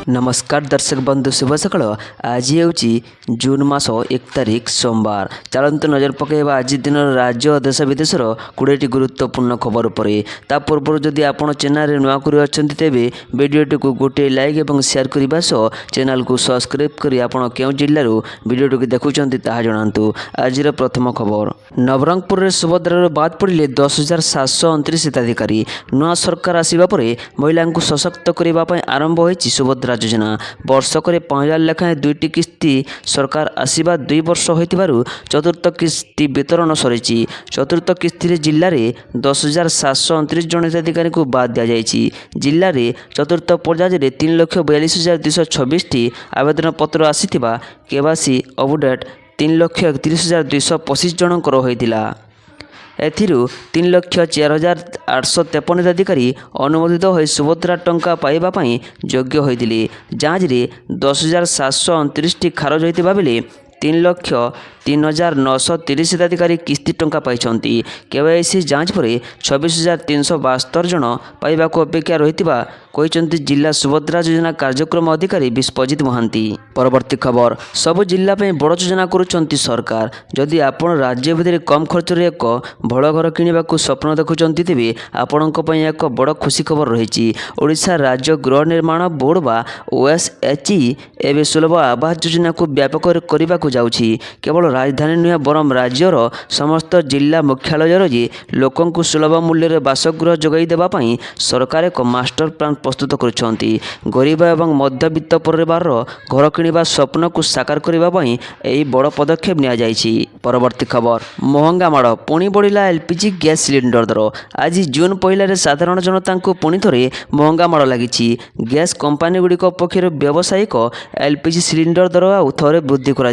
नमस्कार दर्शक बंधु शुभ सकाळ। आज ହେଉଛି जून मास 1 तारिख सोमवार। चलतु नजर पकड़ा आज दिन राज्य और देश विदेशर 20टी गुरुत्वपूर्ण खबर पर। ता पूर्व जदि आप चैनल नुआकुरी अच्छा तेज भिडियोटी को गोटे लाइक और शेयर करने सह चैनल को सब्सक्राइब कर आपड़ क्यों जिलूर भिडियोटी देखुं जनातु। आज प्रथम खबर नवरंगपुर में सुभद्रार बाद पड़े 10,729 हिताधिकारी। नुआ सरकार आसवा पर महिला को सशक्त करने आरंभ होती सुभद्रा योजना। वर्षक 5,000 लेखाएं 2टी किस्ती सरकार आसवा 2 वर्ष हो चतुर्थ किस्ती वितरण सरी। चतुर्थ किस्ती जिले में 10,729 जन हिताधिकारी को बाद दि जाएगी। जिले में चतुर्थ पर्यायर 3,42,226 आवेदन पत्र आसीथिबा केवासी अपडेट 3,31,225 जनकर होता। एथिरू 3,04,853 हिताधिकारी अनुमोदित हो सुभद्रा टंका पाइबापी योग्य होते। जाँच में 10,729 खारज होता बेले 3,03,930 हिताधिकारी किस्ती टंका पाई। केवाईसी जांच पर 26,372 जन पाइबा अपेक्षा रही जिला सुभद्रा योजना कार्यक्रम अधिकारी विश्वजित महांती। परवर्ती खबर सबु जिला बड़ योजना करुँच सरकार। जदि आपण राज्य भितर कम खर्च एक भल घर किणवा स्वप्न देखुंत तेज आपण एक बड़ खुशी खबर रही। ओडिशा राज्य गृह निर्माण बोर्ड बा OSHE एवं सुलभ आवास योजना को व्यापक करने जाऊँगी। केवल राजधानी नुहे बरम राज्यर समस्त जिला मुख्यालय लोकों को सुलभ मूल्य बासगृह जोगाई देवाई सरकार एक मास्टर प्लान प्रस्तुत करुँच। गरीब एवं मध्यवित्त परिवार घर किणवा स्वप्न को साकार करने यही बड़ पदक्षेप नि। परवर्ती खबर महंगा माड़ पुणी बढ़ला LPG गैस सिलिंडर दर। आज जून 1 साधारण जनता को पुणी थे महंगा माड़ लगी। गैस कंपानी गुड़िक पक्षर व्यावसायिक LPG सिलिंडर दर आउ थे वृद्धि कर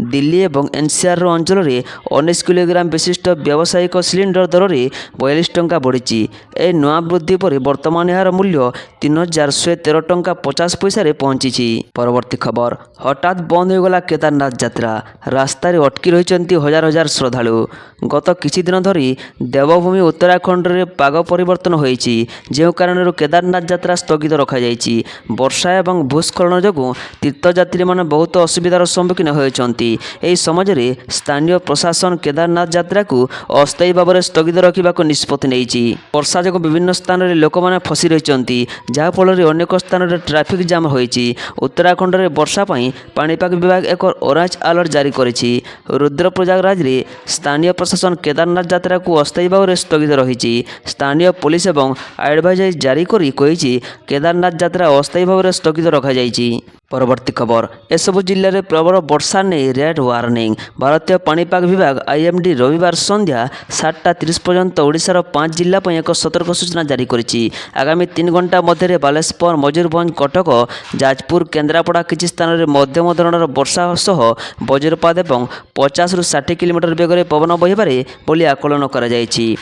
दिल्ली और NCR अंचल में 19 किलोग्राम विशिष्ट व्यावसायिक सिलिंडर दर में 42 टंका बढ़ी। ए नुआ वृद्धि पर वर्तमान यार मूल्य 3,113 टंका 50 पैसा पहुंची। परवर्ती खबर हठात बंद होगला केदारनाथ यात्रा। रास्तार अटकी रही हजार हजार श्रद्धालु। गत किछि दिन धरी देवभूमि उत्तराखंड में पाग परिवर्तन होइछि, जेउ कारण केदारनाथ यात्रा स्थगित रखा जाइछि। वर्षा एवं भूस्खलन जो तीर्थयात्री माने बहुत असुविधार सम्मुखीन होइछन्ति। एही समय स्थानीय प्रशासन केदारनाथ यात्रा को अस्थायी भाव में स्थगित रखा निष्पत्ति नेइछि। वर्षा जो विभिन्न स्थान में लोक मैंने फसी रही जहाँफल अनेक स्थान में ट्राफिक जाम होइछि। उत्तराखंड में वर्षा पाणीपाग विभाग एक ऑरेंज अलर्ट जारी करिछि। रुद्रप्रयागराज में स्थानीय प्रशासन केदारनाथ यात्रा को अस्थायी भाव में स्थगित रही। स्थानीय पुलिस एवं एडवाइजरी जारी करी कही केदारनाथ यात्रा अस्थायी भाव में स्थगित रखा जाइछि। परवर्ती खबर एसबु जिले में प्रबल वर्षा नहीं रेड वार्निंग। भारतीय पाणीपाग विभाग IMD रविवार संध्या 7:30 पर्यंत ओडिशार 5 जिला एक सतर्क सूचना जारी करिछि। आगामी 3 घंटा मध्य बालेश्वर, मयूरभंज, कटक, जाजपुर, केन्द्रापड़ा किछि स्थान में मध्यम धरणर वर्षा सह वज्रपात और 50 ରୁ 60 किलोमीटर बेगर पवन बहिबारे बोली आकलन करा जाइछि।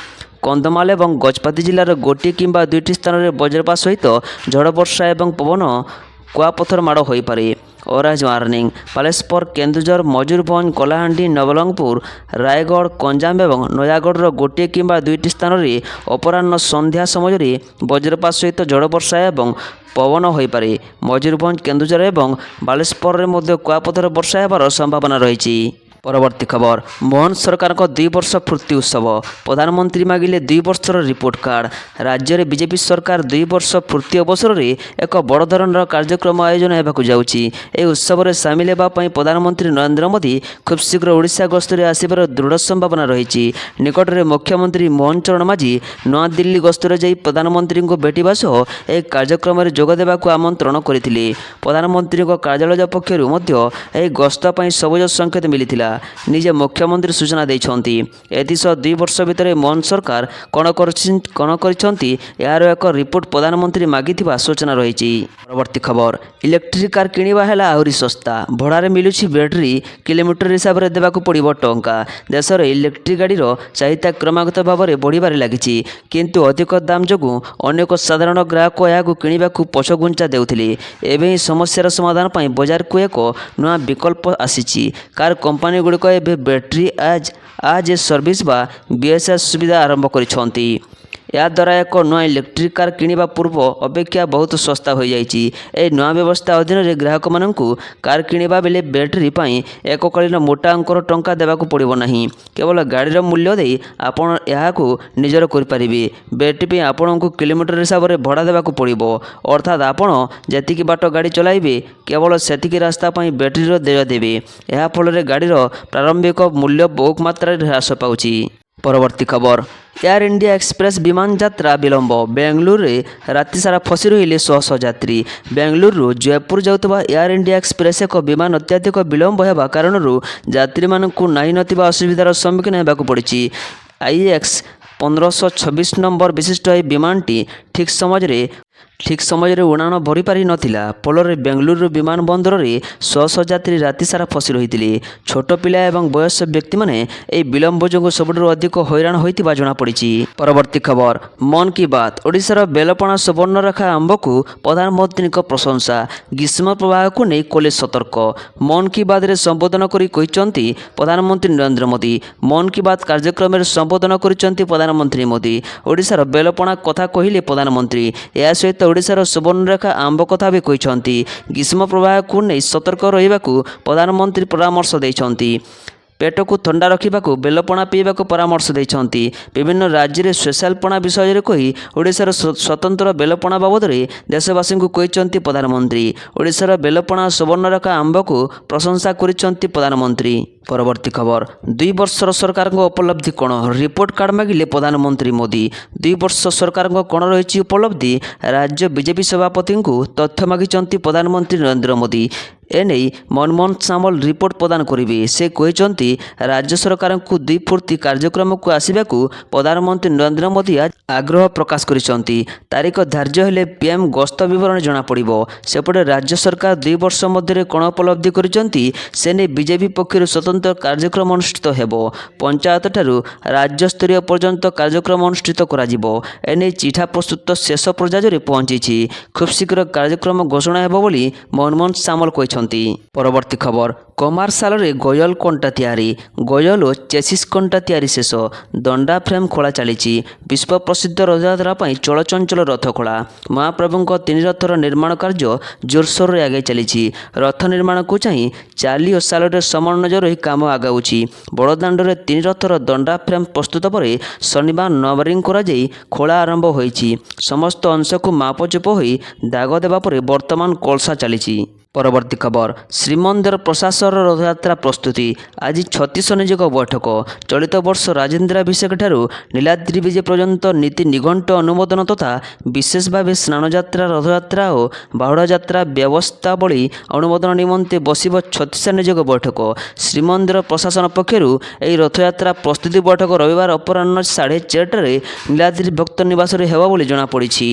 कंधमाल और गजपति जिलार गोटे किंबा 2टी स्थान में वज्रपात सहित झड़ वर्षा और पवन कुआपथर माड़ हो पारे। ऑरेंज वार्निंग बालेश्वर, केन्दुझर, मयूरभंज, कलाहांडी, नवरंगपुर, रायगढ़, गंजाम और नयागढ़ गोटे किंबा 2टी स्थान में अपराह्न संध्या समय वज्रपात सहित झड़ वर्षा और पवन हो पारे। मयूरभंज, केन्दुझर और बालेश्वर में कुआपथर वर्षा होबार संभावना रही। परवर्ती खबर मोहन सरकार को 2 वर्ष पूर्ति उत्सव। प्रधानमंत्री मागिले 2 वर्षर रिपोर्ट कार्ड। राज्य में बीजेपी सरकार 2 वर्ष पूर्ति अवसर में एक बड़ धरणर कार्यक्रम आयोजन होगा जाउछि। ए उत्सव में सामिल होगापी प्रधानमंत्री नरेंद्र मोदी खूब शीघ्र ओडिशा गस्तर आसबार दृढ़ संभावना रही। निकट में मुख्यमंत्री मोहन चरण माझी नया दिल्ली गस्तर जा प्रधानमंत्री को भेटा सह एक कार्यक्रम में जोगदेवा आमंत्रण करते। प्रधानमंत्री कार्यालय पक्षर गस्त सबुज संकेत मिलता निजे मुख्यमंत्री सूचना देइछन्ति। एथिसह 2 वर्ष भितर मोहन सरकार कौन करिछन्ति यार एक रिपोर्ट प्रधानमंत्री मागिथिबा सूचना रही। परवर्ती खबर इलेक्ट्रिक कार किणवा हैला आहुरी सस्ता। भड़ारे मिलुछि बैटरी किलोमीटर हिसाब से देवाक पड़िबो टंका। देश में इलेक्ट्रिक गाड़ीर चाहिदा क्रमागत भाव में बढ़िबारे लागिछि, किंतु अधिक दाम जोगु अनेक साधारण ग्राहक यहां किणवा पछघुंचा देउथिले। एबे ही समस्यार समाधान पाई बाजार को एक नया विकल्प आसीछि। कार कंपनी गुड़िक एवं बैटरी आज ए सर्विस बा BSS सुविधा आरंभ करिछन्ति। ଏହାଦ୍ୱାରା ଏକ ନୂଆ ଇଲେକ୍ଟ୍ରିକ୍ କାର୍ କିଣିବା ପୂର୍ବ ଅପେକ୍ଷା ବହୁତ ଶସ୍ତା ହୋଇଯାଇଛି। ଏହି ନୂଆ ବ୍ୟବସ୍ଥା ଅଧୀନରେ ଗ୍ରାହକମାନଙ୍କୁ କାର୍ କିଣିବା ବେଳେ ବ୍ୟାଟେରୀ ପାଇଁ ଏକକାଳୀନ ମୋଟା ଅଙ୍କର ଟଙ୍କା ଦେବାକୁ ପଡ଼ିବ ନାହିଁ। କେବଳ ଗାଡ଼ିର ମୂଲ୍ୟ ଦେଇ ଆପଣ ଏହାକୁ ନିଜର କରିପାରିବେ। ବ୍ୟାଟେରୀ ପାଇଁ ଆପଣଙ୍କୁ କିଲୋମିଟର ହିସାବରେ ଭଡ଼ା ଦେବାକୁ ପଡ଼ିବ, ଅର୍ଥାତ୍ ଆପଣ ଯେତିକି ବାଟ ଗାଡ଼ି ଚଲାଇବେ କେବଳ ସେତିକି ରାସ୍ତା ପାଇଁ ବ୍ୟାଟେରୀର ଦେୟ ଦେବେ। ଏହା ଫଳରେ ଗାଡ଼ିର ପ୍ରାରମ୍ଭିକ ମୂଲ୍ୟ ବହୁ ମାତ୍ରାରେ ହ୍ରାସ ପାଉଛି। ପରବର୍ତ୍ତୀ ଖବର, ଏୟାର ଇଣ୍ଡିଆ ଏକ୍ସପ୍ରେସ୍ ବିମାନ ଯାତ୍ରା ବିଳମ୍ବ। ବେଙ୍ଗାଲୁରୁରେ ରାତିସାରା ଫସି ରହିଲେ ଶହ ଶହ ଯାତ୍ରୀ। ବେଙ୍ଗାଲୁରୁରୁ ଜୟପୁର ଯାଉଥିବା ଏୟାର ଇଣ୍ଡିଆ ଏକ୍ସପ୍ରେସ୍ ଏକ ବିମାନ ଅତ୍ୟଧିକ ବିଳମ୍ବ ହେବା କାରଣରୁ ଯାତ୍ରୀମାନଙ୍କୁ ନାହିଁ ନଥିବା ଅସୁବିଧାର ସମ୍ମୁଖୀନ ହେବାକୁ ପଡ଼ିଛି। IX 1526 ନମ୍ବର ବିଶିଷ୍ଟ ଏହି ବିମାନଟି ଠିକ୍ ସମୟରେ ଉଡ଼ାଣ ଭରିପାରି ନଥିଲା। ଫଳରେ ବେଙ୍ଗାଲୁରୁ ବିମାନ ବନ୍ଦରରେ ଶହ ଶହ ଯାତ୍ରୀ ରାତିସାରା ଫସି ରହିଥିଲେ। ଛୋଟ ପିଲା ଏବଂ ବୟସ୍କ ବ୍ୟକ୍ତିମାନେ ଏହି ବିଳମ୍ବ ଯୋଗୁଁ ସବୁଠାରୁ ଅଧିକ ହଇରାଣ ହୋଇଥିବା ଜଣାପଡ଼ିଛି। ପରବର୍ତ୍ତୀ ଖବର, ମନ୍ କି ବାତ୍। ଓଡ଼ିଶାର ବେଲପଣା ସୁବର୍ଣ୍ଣରେଖା ଆମ୍ବକୁ ପ୍ରଧାନମନ୍ତ୍ରୀଙ୍କ ପ୍ରଶଂସା। ଗ୍ରୀଷ୍ମ ପ୍ରବାହକୁ ନେଇ କଲେ ସତର୍କ। ମନ୍ କି ବାତ୍ରେ ସମ୍ବୋଧନ କରି କହିଛନ୍ତି ପ୍ରଧାନମନ୍ତ୍ରୀ ନରେନ୍ଦ୍ର ମୋଦି। ମନ୍ କି ବାତ୍ କାର୍ଯ୍ୟକ୍ରମରେ ସମ୍ବୋଧନ କରିଛନ୍ତି ପ୍ରଧାନମନ୍ତ୍ରୀ ମୋଦି। ଓଡ଼ିଶାର ବେଲପଣା କଥା କହିଲେ ପ୍ରଧାନମନ୍ତ୍ରୀ। ଏହା ସହିତ ଓଡ଼ିଶାର ସୁବର୍ଣ୍ଣରେଖା ଆମ୍ବ କଥା ବି କହିଛନ୍ତି। ଗ୍ରୀଷ୍ମ ପ୍ରବାହକୁ ନେଇ ସତର୍କ ରହିବାକୁ ପ୍ରଧାନମନ୍ତ୍ରୀ ପରାମର୍ଶ ଦେଇଛନ୍ତି। ପେଟକୁ ଥଣ୍ଡା ରଖିବାକୁ ବେଲପଣା ପିଇବାକୁ ପରାମର୍ଶ ଦେଇଛନ୍ତି। ବିଭିନ୍ନ ରାଜ୍ୟରେ ସ୍ପେଶାଲ ପଣା ବିଷୟରେ କହି ଓଡ଼ିଶାର ସ୍ୱତନ୍ତ୍ର ବେଲପଣା ବାବଦରେ ଦେଶବାସୀଙ୍କୁ କହିଛନ୍ତି ପ୍ରଧାନମନ୍ତ୍ରୀ। ଓଡ଼ିଶାର ବେଲପଣା ସୁବର୍ଣ୍ଣରେଖା ଆମ୍ବକୁ ପ୍ରଶଂସା କରିଛନ୍ତି ପ୍ରଧାନମନ୍ତ୍ରୀ। ପରବର୍ତ୍ତୀ ଖବର, 2 ବର୍ଷର ସରକାରଙ୍କ ଉପଲବ୍ଧି କ'ଣ? ରିପୋର୍ଟ କାର୍ଡ଼ ମାଗିଲେ ପ୍ରଧାନମନ୍ତ୍ରୀ ମୋଦି। 2 ବର୍ଷ ସରକାରଙ୍କ କ'ଣ ରହିଛି ଉପଲବ୍ଧି? ରାଜ୍ୟ ବିଜେପି ସଭାପତିଙ୍କୁ ତଥ୍ୟ ମାଗିଛନ୍ତି ପ୍ରଧାନମନ୍ତ୍ରୀ ନରେନ୍ଦ୍ର ମୋଦି। ଏନେଇ ମନମୋହନ ସାମଲ ରିପୋର୍ଟ ପ୍ରଦାନ କରିବେ। ସେ କହିଛନ୍ତି ରାଜ୍ୟ ସରକାରଙ୍କୁ 2 ଫୂର୍ତ୍ତି କାର୍ଯ୍ୟକ୍ରମକୁ ଆସିବାକୁ ପ୍ରଧାନମନ୍ତ୍ରୀ ନରେନ୍ଦ୍ର ମୋଦି ଆଗ୍ରହ ପ୍ରକାଶ କରିଛନ୍ତି। ତାରିଖ ଧାର୍ଯ୍ୟ ହେଲେ PM ଗସ୍ତ ବିବରଣୀ ଜଣାପଡ଼ିବ। ସେପଟେ ରାଜ୍ୟ ସରକାର 2 ବର୍ଷ ମଧ୍ୟରେ କ'ଣ ଉପଲବ୍ଧି କରିଛନ୍ତି ସେ ନେଇ ବିଜେପି ପକ୍ଷରୁ ସ୍ୱତନ୍ତ୍ର କାର୍ଯ୍ୟକ୍ରମ ଅନୁଷ୍ଠିତ ହେବ। ପଞ୍ଚାୟତଠାରୁ ରାଜ୍ୟସ୍ତରୀୟ ପର୍ଯ୍ୟନ୍ତ କାର୍ଯ୍ୟକ୍ରମ ଅନୁଷ୍ଠିତ କରାଯିବ। ଏନେଇ ଚିଠା ପ୍ରସ୍ତୁତ ଶେଷ ପର୍ଯ୍ୟାୟରେ ପହଞ୍ଚିଛି। ଖୁବ୍ ଶୀଘ୍ର କାର୍ଯ୍ୟକ୍ରମ ଘୋଷଣା ହେବ ବୋଲି ମନମୋହନ ସାମଲ କହିଛନ୍ତି। ପରବର୍ତ୍ତୀ ଖବର, କମାରସାଳରେ ଗୟଲ କଣ୍ଟା ତିଆରି। ଗୟଲ ଓ ଚେସିସ୍ କଣ୍ଟା ତିଆରି ଶେଷ। ଦଣ୍ଡା ଫ୍ରେମ୍ ଖୋଳା ଚାଲିଛି। ବିଶ୍ୱ ପ୍ରସିଦ୍ଧ ରଥଯାତ୍ରା ପାଇଁ ଚଳଚଞ୍ଚଳ ରଥ ଖୋଳା। ମହାପ୍ରଭୁଙ୍କ 3 ରଥର ନିର୍ମାଣ କାର୍ଯ୍ୟ ଜୋରସୋରରେ ଆଗେଇ ଚାଲିଛି। ରଥ ନିର୍ମାଣକୁ ଚାହିଁ ଚାଲି ଓ ସାଲରେ ସମାନ ନଜର ରହି କାମ ଆଗାଉଛି। ବଡ଼ଦାଣ୍ଡରେ 3 ରଥର ଦଣ୍ଡା ଫ୍ରେମ୍ ପ୍ରସ୍ତୁତ ପରେ ଶନିବାର ନବରିଂ କରାଯାଇ ଖୋଳା ଆରମ୍ଭ ହୋଇଛି। ସମସ୍ତ ଅଂଶକୁ ମାପଚୁପ ହୋଇ ଦାଗ ଦେବା ପରେ ବର୍ତ୍ତମାନ କଳସା ଚାଲିଛି। ପରବର୍ତ୍ତୀ ଖବର, ଶ୍ରୀମନ୍ଦିର ପ୍ରଶାସନର ରଥଯାତ୍ରା ପ୍ରସ୍ତୁତି। ଆଜି 36 ନିଯୋଗ ବୈଠକ। ଚଳିତ ବର୍ଷ ରାଜେନ୍ଦ୍ରାଭିଷେକଠାରୁ ନୀଳାଦ୍ରି ବିଜେ ପର୍ଯ୍ୟନ୍ତ ନୀତି ନିଘଣ୍ଟ ଅନୁମୋଦନ ତଥା ବିଶେଷ ଭାବେ ସ୍ନାନଯାତ୍ରା, ରଥଯାତ୍ରା ଓ ବାହୁଡ଼ା ଯାତ୍ରା ବ୍ୟବସ୍ଥାବଳୀ ଅନୁମୋଦନ ନିମନ୍ତେ ବସିବ 36 ନିଯୋଗ ବୈଠକ। ଶ୍ରୀମନ୍ଦିର ପ୍ରଶାସନ ପକ୍ଷରୁ ଏହି ରଥଯାତ୍ରା ପ୍ରସ୍ତୁତି ବୈଠକ ରବିବାର ଅପରାହ୍ନ 4:30ଟାରେ ନୀଳାଦ୍ରି ଭକ୍ତ ନିବାସରେ ହେବ ବୋଲି ଜଣାପଡ଼ିଛି।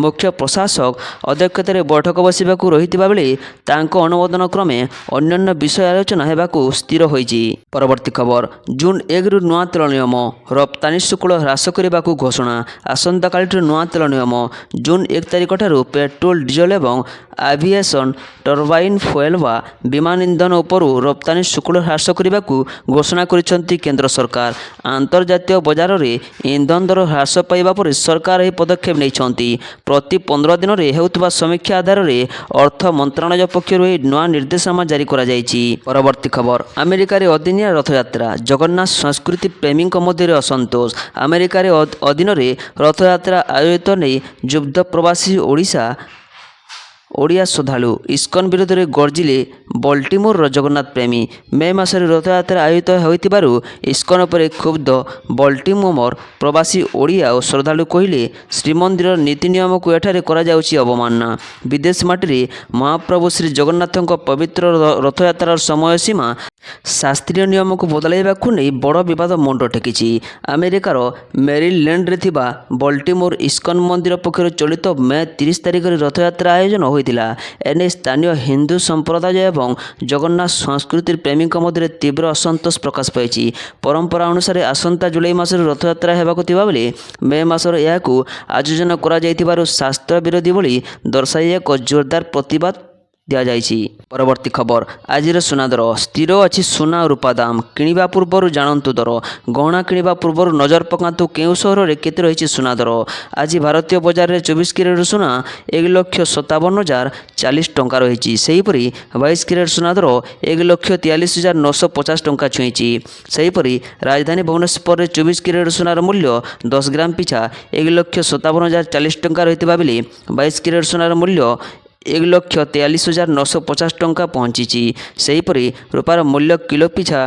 ମୁଖ୍ୟ ପ୍ରଶାସକ ଅଧ୍ୟକ୍ଷତାରେ ବୈଠକ ବସିବାକୁ ରହିଥିବା ବେଳେ ତାଙ୍କ ଅନୁମୋଦନ କ୍ରମେ ଅନ୍ୟାନ୍ୟ ବିଷୟ ଆଲୋଚନା ହେବାକୁ ସ୍ଥିର ହୋଇଛି। ପରବର୍ତ୍ତୀ ଖବର, ଜୁନ୍ 1ରୁ ନୂଆ ତେଲ ନିୟମ। ରପ୍ତାନି ଶୁଳ୍କ ହ୍ରାସ କରିବାକୁ ଘୋଷଣା। ଆସନ୍ତାକାଲିଠାରୁ ନୂଆ ତେଲ ନିୟମ। ଜୁନ୍ 1 ତାରିଖଠାରୁ ପେଟ୍ରୋଲ, ଡିଜେଲ ଏବଂ ଆଭିଏସନ୍ ଟର୍ବାଇନ୍ ଫୁଏଲ୍ ବା ବିମାନ ଇନ୍ଧନ ଉପରୁ ରପ୍ତାନି ଶୁଳ୍କ ହ୍ରାସ କରିବାକୁ ଘୋଷଣା କରିଛନ୍ତି କେନ୍ଦ୍ର ସରକାର। ଆନ୍ତର୍ଜାତୀୟ ବଜାରରେ ଇନ୍ଧନ ଦର ହ୍ରାସ ପାଇବା ପରେ ସରକାର ଏହି ପଦକ୍ଷେପ ନେଇଛନ୍ତି। ପ୍ରତି 15 ଦିନରେ ହେଉଥିବା ସମୀକ୍ଷା ଆଧାରରେ ଅର୍ଥ ମନ୍ତ୍ରଣାଳୟ ପକ୍ଷରୁ ଏହି ନୂଆ ନିର୍ଦ୍ଦେଶନାମା ଜାରି କରାଯାଇଛି। ପରବର୍ତ୍ତୀ ଖବର, ଆମେରିକାରେ ଅଦିନିଆ ରଥଯାତ୍ରା। ଜଗନ୍ନାଥ ସଂସ୍କୃତି ପ୍ରେମୀଙ୍କ ମଧ୍ୟରେ ଅସନ୍ତୋଷ। ଆମେରିକାରେ ଅଦିନରେ ରଥଯାତ୍ରା ଆୟୋଜିତ ନେଇ ଯୁବ୍ଧ ପ୍ରବାସୀ ଓଡ଼ିଆ ଶ୍ରଦ୍ଧାଳୁ। ଇସ୍କନ ବିରୋଧରେ ଗର୍ଜିଲେ ବଲ୍ଟିମୋରର ଜଗନ୍ନାଥ ପ୍ରେମୀ। ମେ ମାସରେ ରଥଯାତ୍ରା ଆୟୋଜିତ ହୋଇଥିବାରୁ ଇସ୍କନ ଉପରେ କ୍ଷୁବ୍ଧ ବଲ୍ଟିମୋର ପ୍ରବାସୀ ଓଡ଼ିଆ ଓ ଶ୍ରଦ୍ଧାଳୁ କହିଲେ ଶ୍ରୀମନ୍ଦିରର ନୀତି ନିୟମକୁ ଏଠାରେ କରାଯାଉଛି ଅବମାନନା। ବିଦେଶ ମାଟିରେ ମହାପ୍ରଭୁ ଶ୍ରୀ ଜଗନ୍ନାଥଙ୍କ ପବିତ୍ର ରଥଯାତ୍ରାର ସମୟସୀମା ଶାସ୍ତ୍ରୀୟ ନିୟମକୁ ବଦଳାଇବାକୁ ନେଇ ବଡ଼ ବିବାଦ ମୁଣ୍ଡ ଟେକିଛି। ଆମେରିକାର ମେରିଲ୍ୟାଣ୍ଡରେ ଥିବା ବଲ୍ଟିମୋର ଇସ୍କନ ମନ୍ଦିର ପକ୍ଷରୁ ଚଳିତ ମେ 30 ତାରିଖରେ ରଥଯାତ୍ରା ଆୟୋଜନ ହୋଇଥିଲା। ଏନେଇ ସ୍ଥାନୀୟ ହିନ୍ଦୁ ସମ୍ପ୍ରଦାୟ ଏବଂ ଜଗନ୍ନାଥ ସଂସ୍କୃତି ପ୍ରେମୀଙ୍କ ମଧ୍ୟରେ ତୀବ୍ର ଅସନ୍ତୋଷ ପ୍ରକାଶ ପାଇଛି। ପରମ୍ପରା ଅନୁସାରେ ଆସନ୍ତା ଜୁଲାଇ ମାସରେ ରଥଯାତ୍ରା ହେବାକୁ ଥିବାବେଳେ ମେ ମାସରେ ଏହାକୁ ଆୟୋଜନ କରାଯାଇଥିବାରୁ ଶାସ୍ତ୍ର ବିରୋଧୀ ବୋଲି ଦର୍ଶାଇ ଏକ ଜୋରଦାର ପ୍ରତିବାଦ ଦିଆଯାଇଛି। ପରବର୍ତ୍ତୀ ଖବର ଆଜିର ସୁନା ଦର ସ୍ଥିର ଅଛି ସୁନା ଓ ରୂପା ଦାମ କିଣିବା ପୂର୍ବରୁ ଜାଣନ୍ତୁ ଦର ଗହଣା କିଣିବା ପୂର୍ବରୁ ନଜର ପକାନ୍ତୁ କେଉଁ ସହରରେ କେତେ ରହିଛି ସୁନା ଦର। ଆଜି ଭାରତୀୟ ବଜାରରେ 24 କ୍ୟାରେଟ ସୁନା 1,57,040 ଟଙ୍କା ରହିଛି। ସେହିପରି 22 କ୍ୟାରେଟ ସୁନା ଦର 1,43,950 ଟଙ୍କା ଛୁଇଁଛି। ସେହିପରି ରାଜଧାନୀ ଭୁବନେଶ୍ୱରରେ 24 କ୍ୟାରେଟ ସୁନାର ମୂଲ୍ୟ 10 ଗ୍ରାମ ପିଛା 1,57,040 ଟଙ୍କା ରହିଥିବା ବେଳେ 22 କ୍ୟାରେଟ ସୁନାର ମୂଲ୍ୟ 1,43,950 ଟଙ୍କା ପହଞ୍ଚିଛି। ସେହିପରି ରୂପାର ମୂଲ୍ୟ କିଲୋ ପିଛା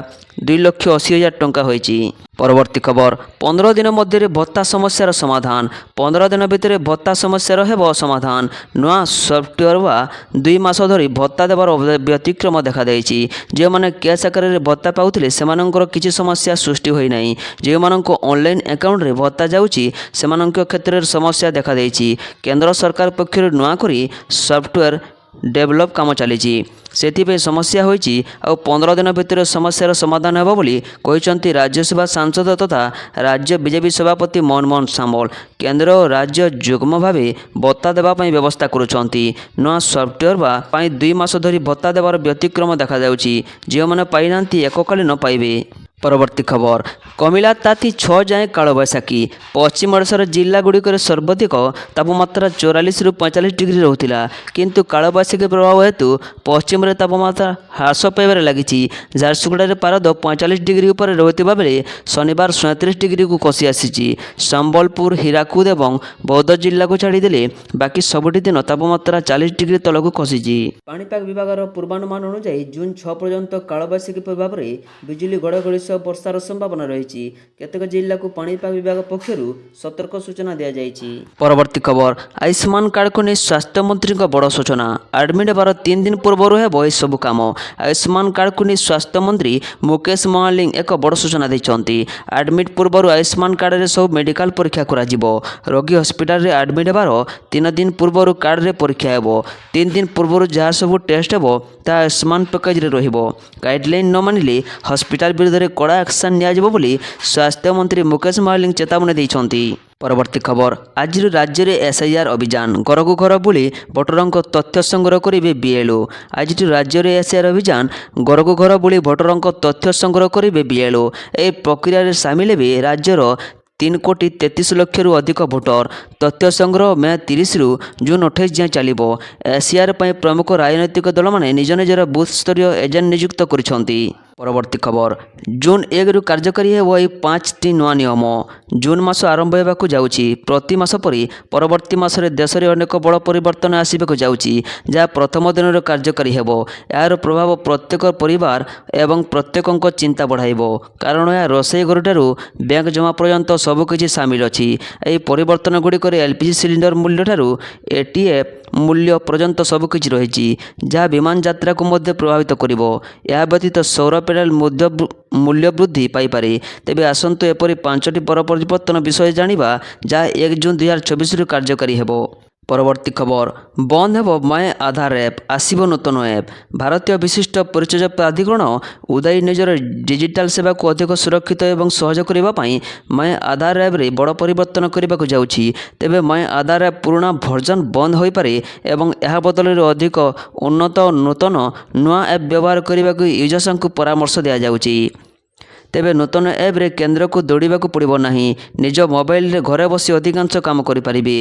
2,80,000 ଟଙ୍କା ହୋଇଛି। ପରବର୍ତ୍ତୀ ଖବର 15 ଦିନ ମଧ୍ୟରେ ଭତ୍ତା ସମସ୍ୟାର ସମାଧାନ 15 ଦିନ ଭିତରେ ଭତ୍ତା ସମସ୍ୟାର ହେବ ସମାଧାନ। ନୂଆ ସଫ୍ଟୱେର ବା 2 ମାସ ଧରି ଭତ୍ତା ଦେବାର ବ୍ୟତିକ୍ରମ ଦେଖାଦେଇଛି। ଯେଉଁମାନେ କ୍ୟାସ୍ ଆକାରରେ ଭତ୍ତା ପାଉଥିଲେ ସେମାନଙ୍କର କିଛି ସମସ୍ୟା ସୃଷ୍ଟି ହୋଇନାହିଁ। ଯେଉଁମାନଙ୍କ ଅନଲାଇନ୍ ଆକାଉଣ୍ଟରେ ଭତ୍ତା ଯାଉଛି ସେମାନଙ୍କ କ୍ଷେତ୍ରରେ ସମସ୍ୟା ଦେଖାଦେଇଛି। କେନ୍ଦ୍ର ସରକାର ପକ୍ଷରୁ ନୂଆ କରି ସଫ୍ଟୱେର ଡେଭଲପ କାମ ଚାଲିଛି। ସେଥିପାଇଁ ସମସ୍ୟା ହୋଇଛି ଆଉ 15 ଦିନ ଭିତରେ ସମସ୍ୟାର ସମାଧାନ ହେବ ବୋଲି କହିଛନ୍ତି ରାଜ୍ୟସଭା ସାଂସଦ ତଥା ରାଜ୍ୟ ବିଜେପି ସଭାପତି ମନମୋହନ ସାମଲ। କେନ୍ଦ୍ର ଓ ରାଜ୍ୟ ଯୁଗ୍ମ ଭାବେ ଭତ୍ତା ଦେବା ପାଇଁ ବ୍ୟବସ୍ଥା କରୁଛନ୍ତି। ନୂଆ ସଫ୍ଟୱେର ପାଇଁ 2 ମାସ ଧରି ଭତ୍ତା ଦେବାର ବ୍ୟତିକ୍ରମ ଦେଖାଯାଉଛି। ଯେଉଁମାନେ ପାଇନାହାନ୍ତି ଏକକାଳୀନ ପାଇବେ। ପରବର୍ତ୍ତୀ ଖବର କମିଲା ତାତି 6 ଯାଏଁ କାଳବୈଶାଖୀ ପଶ୍ଚିମ ଓଡ଼ିଶାର ଜିଲ୍ଲାଗୁଡ଼ିକରେ ସର୍ବାଧିକ ତାପମାତ୍ରା 44ରୁ 45 ଡିଗ୍ରୀ ରହୁଥିଲା। କିନ୍ତୁ କାଳବୈଶାଖୀ ପ୍ରଭାବ ହେତୁ ପଶ୍ଚିମରେ ତାପମାତ୍ରା ହ୍ରାସ ପାଇବାରେ ଲାଗିଛି। ଝାରସୁଗୁଡ଼ାରେ ପାରଦ 45 ଡିଗ୍ରୀ ଉପରେ ରହୁଥିବା ବେଳେ ଶନିବାର 37 ଡିଗ୍ରୀକୁ ଖସି ଆସିଛି। ସମ୍ବଲପୁର ହୀରାକୁଦ ଏବଂ ବୌଦ୍ଧ ଜିଲ୍ଲାକୁ ଛାଡ଼ିଦେଲେ ବାକି ସବୁଠି ଦିନ ତାପମାତ୍ରା 40 ଡିଗ୍ରୀ ତଳକୁ ଖସିଛି। ପାଣିପାଗ ବିଭାଗର ପୂର୍ବାନୁମାନ ଅନୁଯାୟୀ ଜୁନ୍ 6 ପର୍ଯ୍ୟନ୍ତ କାଳବୈଶାଖୀ ପ୍ରଭାବରେ ବିଜୁଳି ଘଡ଼ଘଡ଼ି ସହ ବର୍ଷାର ସମ୍ଭାବନା ରହିଛି। କେତେକ ଜିଲ୍ଲାକୁ ପାଣିପାଗ ବିଭାଗ ପକ୍ଷରୁ ସତର୍କ ସୂଚନା ଦିଆଯାଇଛି। ପରବର୍ତ୍ତୀ ଖବର ଆୟୁଷ୍ମାନ କାର୍ଡକୁ ନେଇ ସ୍ୱାସ୍ଥ୍ୟମନ୍ତ୍ରୀଙ୍କ ବଡ଼ ସୂଚନା ଆଡମିଟ୍ ହେବାର 3 ଦିନ ପୂର୍ବରୁ ହେବ ଏସବୁ କାମ। ଆୟୁଷ୍ମାନ କାର୍ଡକୁ ନେଇ ସ୍ୱାସ୍ଥ୍ୟମନ୍ତ୍ରୀ ମୁକେଶ ମହାଲିକ ଏକ ବଡ଼ ସୂଚନା ଦେଇଛନ୍ତି। ଆଡମିଟ୍ ପୂର୍ବରୁ ଆୟୁଷ୍ମାନ କାର୍ଡରେ ସବୁ ମେଡିକାଲ ପରୀକ୍ଷା କରାଯିବ। ରୋଗୀ ହସ୍ପିଟାଲରେ ଆଡମିଟ୍ ହେବାର 3 ଦିନ ପୂର୍ବରୁ କାର୍ଡରେ ପରୀକ୍ଷା ହେବ। 3 ଦିନ ପୂର୍ବରୁ ଯାହା ସବୁ ଟେଷ୍ଟ ହେବ ତାହା ଆୟୁଷ୍ମାନ ପ୍ୟାକେଜରେ ରହିବ। ଗାଇଡଲାଇନ୍ ନ ମାନିଲେ ହସ୍ପିଟାଲ ବିରୋଧରେ କଡ଼ା ଆକ୍ସନ ନିଆଯିବ ବୋଲି ସ୍ୱାସ୍ଥ୍ୟମନ୍ତ୍ରୀ ମୁକେଶ ମହାଲିକ ଚେତାବନୀ ଦେଇଛନ୍ତି। ପରବର୍ତ୍ତୀ ଖବର ଆଜିରୁ ରାଜ୍ୟରେ ଏସ୍ଆଇଆର୍ ଅଭିଯାନ ଘରକୁ ଘର ବୁଲି ଭୋଟରଙ୍କ ତଥ୍ୟ ସଂଗ୍ରହ କରିବେ ବିଏଲ୍ଓ। ଆଜିଠୁ ରାଜ୍ୟରେ ଏସ୍ଆଇଆର୍ ଅଭିଯାନ ଘରକୁ ଘର ବୁଲି ଭୋଟରଙ୍କ ତଥ୍ୟ ସଂଗ୍ରହ କରିବେ ବିଏଲ୍ଓ। ଏହି ପ୍ରକ୍ରିୟାରେ ସାମିଲ ହେବେ ରାଜ୍ୟର 3,33,00,000ରୁ ଅଧିକ ଭୋଟର। ତଥ୍ୟ ସଂଗ୍ରହ ମେ 30ରୁ ଜୁନ୍ 28 ଯାଏଁ ଚାଲିବ। ଏସ୍ଆଇଆର୍ ପାଇଁ ପ୍ରମୁଖ ରାଜନୈତିକ ଦଳମାନେ ନିଜ ନିଜର ବୁଥ୍ ସ୍ତରୀୟ ଏଜେଣ୍ଟ ନିଯୁକ୍ତ କରିଛନ୍ତି। ପରବର୍ତ୍ତୀ ଖବର ଜୁନ୍ 1ରୁ କାର୍ଯ୍ୟକାରୀ ହେବ ଏହି 5ଟି ନୂଆ ନିୟମ। ଜୁନ୍ ମାସ ଆରମ୍ଭ ହେବାକୁ ଯାଉଛି। ପ୍ରତି ମାସ ପରି ପରବର୍ତ୍ତୀ ମାସରେ ଦେଶରେ ଅନେକ ବଡ଼ ପରିବର୍ତ୍ତନ ଆସିବାକୁ ଯାଉଛି ଯାହା ପ୍ରଥମ ଦିନରୁ କାର୍ଯ୍ୟକାରୀ ହେବ। ଏହାର ପ୍ରଭାବ ପ୍ରତ୍ୟେକ ପରିବାର ଏବଂ ପ୍ରତ୍ୟେକଙ୍କ ଚିନ୍ତା ବଢ଼ାଇବ କାରଣ ଏହା ରୋଷେଇ ଘରଠାରୁ ବ୍ୟାଙ୍କ ଜମା ପର୍ଯ୍ୟନ୍ତ ସବୁକିଛି ସାମିଲ ଅଛି। ଏହି ପରିବର୍ତ୍ତନଗୁଡ଼ିକରେ ଏଲ୍ପିଜି ସିଲିଣ୍ଡର ମୂଲ୍ୟଠାରୁ ଏଟିଏଫ୍ ମୂଲ୍ୟ ପର୍ଯ୍ୟନ୍ତ ସବୁକିଛି ରହିଛି ଯାହା ବିମାନ ଯାତ୍ରାକୁ ମଧ୍ୟ ପ୍ରଭାବିତ କରିବ। ଏହା ବ୍ୟତୀତ ସୌର ପ୍ୟାନେଲ ମୂଲ୍ୟ ବୃଦ୍ଧି ପାଇପାରେ। ତେବେ ଆସନ୍ତୁ ଏପରି 5ଟି ବଡ଼ ପରିବର୍ତ୍ତନ ବିଷୟରେ ଜାଣିବା ଯାହା 1 ଜୁନ୍ 2024ରୁ କାର୍ଯ୍ୟକାରୀ ହେବ। ପରବର୍ତ୍ତୀ ଖବର ବନ୍ଦ ହେବ ମାଇଁ ଆଧାର ଆପ୍ ଆସିବ ନୂତନ ଆପ୍। ଭାରତୀୟ ବିଶିଷ୍ଟ ପରିଚୟ ପ୍ରାଧିକରଣ ଉଦାଇ ନିଜର ଡିଜିଟାଲ ସେବାକୁ ଅଧିକ ସୁରକ୍ଷିତ ଏବଂ ସହଜ କରିବା ପାଇଁ ମାଇଁ ଆଧାର ଆପ୍ରେ ବଡ଼ ପରିବର୍ତ୍ତନ କରିବାକୁ ଯାଉଛି। ତେବେ ମାଇଁ ଆଧାର ଆପ୍ ପୁରୁଣା ଭର୍ଜନ ବନ୍ଦ ହୋଇପାରେ ଏବଂ ଏହା ବଦଳରେ ଅଧିକ ଉନ୍ନତ ଓ ନୂତନ ନୂଆ ଆପ୍ ବ୍ୟବହାର କରିବାକୁ ୟୁଜର୍ସଙ୍କୁ ପରାମର୍ଶ ଦିଆଯାଉଛି। ତେବେ ନୂତନ ଆପ୍ରେ କେନ୍ଦ୍ରକୁ ଦୌଡ଼ିବାକୁ ପଡ଼ିବ ନାହିଁ। ନିଜ ମୋବାଇଲରେ ଘରେ ବସି ଅଧିକାଂଶ କାମ କରିପାରିବେ।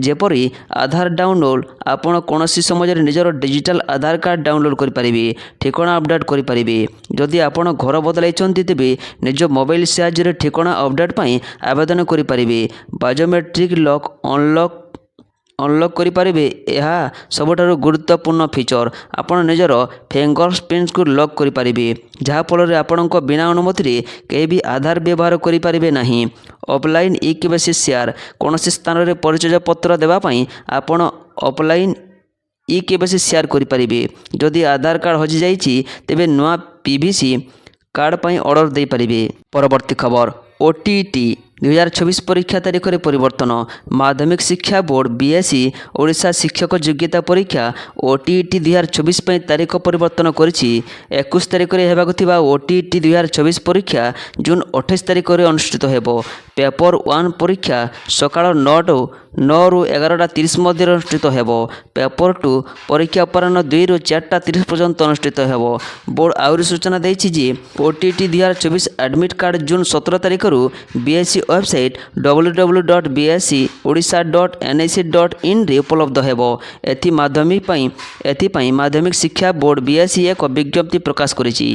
ଯେପରି ଆଧାର ଡାଉନଲୋଡ୍ ଆପଣ କୌଣସି ସମୟରେ ନିଜର ଡିଜିଟାଲ ଆଧାର କାର୍ଡ଼ ଡାଉନଲୋଡ୍ କରିପାରିବେ। ଠିକଣା ଅପଡେଟ୍ କରିପାରିବେ। ଯଦି ଆପଣ ଘର ବଦଳାଇଛନ୍ତି ତେବେ ନିଜ ମୋବାଇଲ ସାହାଯ୍ୟରେ ଠିକଣା ଅପଡେଟ୍ ପାଇଁ ଆବେଦନ କରିପାରିବେ। ବାୟୋମେଟ୍ରିକ୍ ଲକ୍ ଅନଲକ୍ କରିପାରିବେ। ଏହା ସବୁଠାରୁ ଗୁରୁତ୍ୱପୂର୍ଣ୍ଣ ଫିଚର। ଆପଣ ନିଜର ଫିଙ୍ଗରପ୍ରିଣ୍ଟକୁ ଲକ୍ କରିପାରିବେ ଯାହାଫଳରେ ଆପଣଙ୍କ ବିନା ଅନୁମତିରେ କେହି ବି ଆଧାର ବ୍ୟବହାର କରିପାରିବେ ନାହିଁ। ଅଫଲାଇନ୍ ଇ-କେୱାଇସି ସେୟାର କୌଣସି ସ୍ଥାନରେ ପରିଚୟପତ୍ର ଦେବା ପାଇଁ ଆପଣ ଅଫଲାଇନ୍ ଇ-କେୱାଇସି ସେୟାର କରିପାରିବେ। ଯଦି ଆଧାର କାର୍ଡ଼ ହଜିଯାଇଛି ତେବେ ନୂଆ ପିଭିସି କାର୍ଡ଼ ପାଇଁ ଅର୍ଡ଼ର ଦେଇପାରିବେ। ପରବର୍ତ୍ତୀ ଖବର ଓଟିଟି 2024 ପରୀକ୍ଷା ତାରିଖରେ ପରିବର୍ତ୍ତନ। ମାଧ୍ୟମିକ ଶିକ୍ଷା ବୋର୍ଡ BSc ଓଡ଼ିଶା ଶିକ୍ଷକ ଯୋଗ୍ୟତା ପରୀକ୍ଷା OTET 2024 ପାଇଁ ତାରିଖ ପରିବର୍ତ୍ତନ କରିଛି। 21 ତାରିଖରେ ହେବାକୁ ଥିବା OTET 2024 ପରୀକ୍ଷା ଜୁନ୍ 28 ତାରିଖରେ ଅନୁଷ୍ଠିତ ହେବ। ପେପର 1 ପରୀକ୍ଷା ସକାଳ 9ରୁ 11:30 ମଧ୍ୟରେ ଅନୁଷ୍ଠିତ ହେବ। ପେପର 2 ପରୀକ୍ଷା ଅପରାହ୍ନ 2ରୁ 4:30 ପର୍ଯ୍ୟନ୍ତ ଅନୁଷ୍ଠିତ ହେବ। ବୋର୍ଡ ଆହୁରି ସୂଚନା ଦେଇଛି ଯେ OTET 2024 ଆଡମିଟ୍ କାର୍ଡ ଜୁନ୍ 17 ତାରିଖରୁ BSc ୱେବସାଇଟ୍ www.bscodisha.nic.in ରେ ଉପଲବ୍ଧ ହେବ। ଏଥିପାଇଁ ମାଧ୍ୟମିକ ଶିକ୍ଷା ବୋର୍ଡ BSc ଏକ ବିଜ୍ଞପ୍ତି ପ୍ରକାଶ କରିଛି।